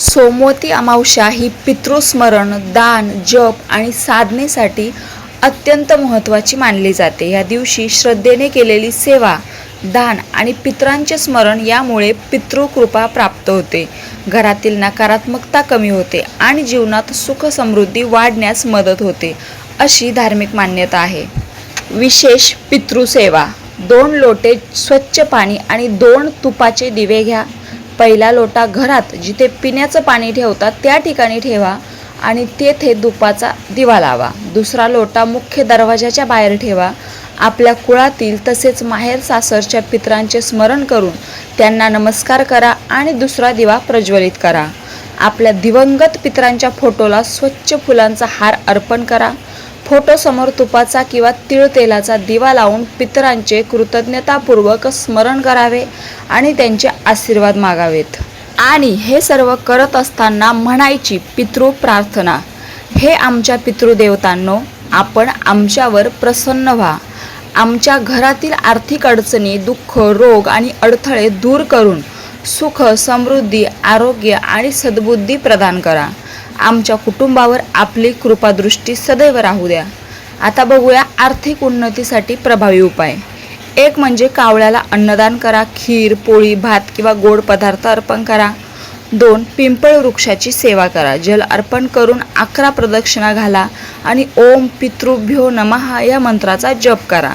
सोमवती अमावस्या ही पितृस्मरण, दान, जप आणि साधनेसाठी अत्यंत महत्त्वाची मानली जाते. या दिवशी श्रद्धेने केलेली सेवा, दान आणि पितरांचे स्मरण यामुळे पितृकृपा प्राप्त होते. घरातील नकारात्मकता कमी होते आणि जीवनात सुख समृद्धी वाढण्यास मदत होते, अशी धार्मिक मान्यता आहे. विशेष पितृसेवा. 2 लोटे स्वच्छ पाणी आणि 2 तुपाचे दिवे घ्या. पहिला लोटा घरात जिथे पिण्याचं पाणी ठेवतात त्या ठिकाणी ठेवा आणि तेथे तुपाचा दिवा लावा. दुसरा लोटा मुख्य दरवाजाच्या बाहेर ठेवा. आपल्या कुळातील तसेच माहेर सासरच्या पितरांचे स्मरण करून त्यांना नमस्कार करा आणि दुसरा दिवा प्रज्वलित करा. आपल्या दिवंगत पितरांच्या फोटोला स्वच्छ फुलांचा हार अर्पण करा. फोटोसमोर तुपाचा किंवा तीळ तेलाचा दिवा लावून पितरांचे कृतज्ञतापूर्वक स्मरण करावे आणि त्यांचे आशीर्वाद मागावेत. आणि हे सर्व करत असताना म्हणायची पितृ प्रार्थना. हे आमच्या पितृदेवतांनो, आपण आमच्यावर प्रसन्न व्हा. आमच्या घरातील आर्थिक अडचणी, दुःख, रोग आणि अडथळे दूर करून सुख, समृद्धी, आरोग्य आणि सद्बुद्धी प्रदान करा. आमच्या कुटुंबावर आपली कृपादृष्टी सदैव राहू द्या. आता बघूया आर्थिक उन्नतीसाठी प्रभावी उपाय. 1 म्हणजे कावळ्याला अन्नदान करा. खीर, पोळी, भात किंवा गोड पदार्थ अर्पण करा. 2 पिंपळ वृक्षाची सेवा करा. जल अर्पण करून 11 प्रदक्षिणा घाला आणि ओम पितृभ्यो नमः या मंत्राचा जप करा.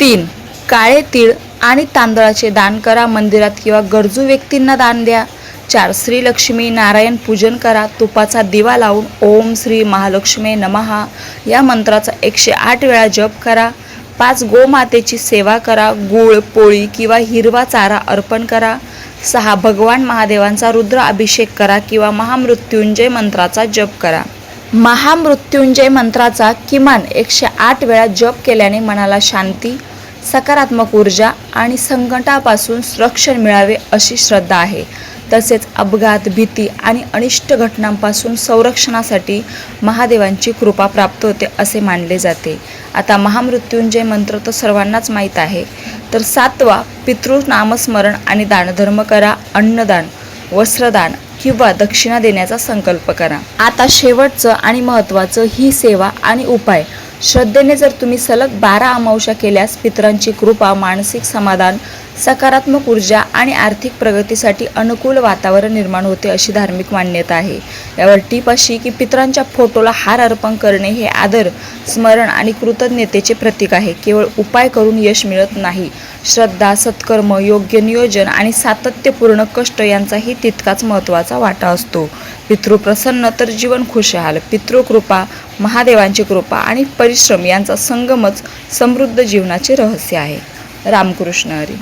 3 काळे तीळ आणि तांदळाचे दान करा. मंदिरात किंवा गरजू व्यक्तींना दान द्या. 4 श्री लक्ष्मी नारायण पूजन करा. तुपाचा दिवा लावून ओम श्री महालक्ष्मी नमः या मंत्राचा 108 वेळा जप करा. 5 गोमातेची सेवा करा. गूळ, पोळी किंवा हिरवा चारा अर्पण करा. 6 भगवान महादेवांचा रुद्र अभिषेक करा किंवा महामृत्युंजय मंत्राचा जप करा. महामृत्युंजय मंत्राचा किमान 108 वेळा जप केल्याने मनाला शांती, सकारात्मक ऊर्जा आणि संकटापासून रक्षण मिळावे अशी श्रद्धा आहे. तसेच अपघात, भीती आणि अनिष्ट घटनांपासून संरक्षणासाठी महादेवांची कृपा प्राप्त होते असे मानले जाते. आता महामृत्युंजय मंत्र तर सर्वांनाच माहीत आहे. तर 7वा पितृनामस्मरण आणि दानधर्म करा. अन्नदान, वस्त्रदान किंवा दक्षिणा देण्याचा संकल्प करा. आता शेवटचं आणि महत्त्वाचं ही सेवा आणि उपाय. श्रद्धेने जर तुम्ही सलग 12 अमावस्या केल्यास पितरांची कृपा, मानसिक समाधान, सकारात्मक ऊर्जा आणि आर्थिक प्रगतीसाठी अनुकूल वातावरण निर्माण होते अशी धार्मिक मान्यता आहे. यावर टीप अशी की पितरांच्या फोटोला हार अर्पण करणे हे आदर, स्मरण आणि कृतज्ञतेचे प्रतीक आहे. केवळ उपाय करून यश मिळत नाही. श्रद्धा, सत्कर्म, योग्य नियोजन आणि सातत्यपूर्ण कष्ट यांचाही तितकाच महत्त्वाचा वाटा असतो. पितृ प्रसन्न तर जीवन खुशहाल. पितृकृपा, महादेवांची कृपा आणि परिश्रम यांचा संगमच समृद्ध जीवनाचे रहस्य आहे. रामकृष्ण हरी.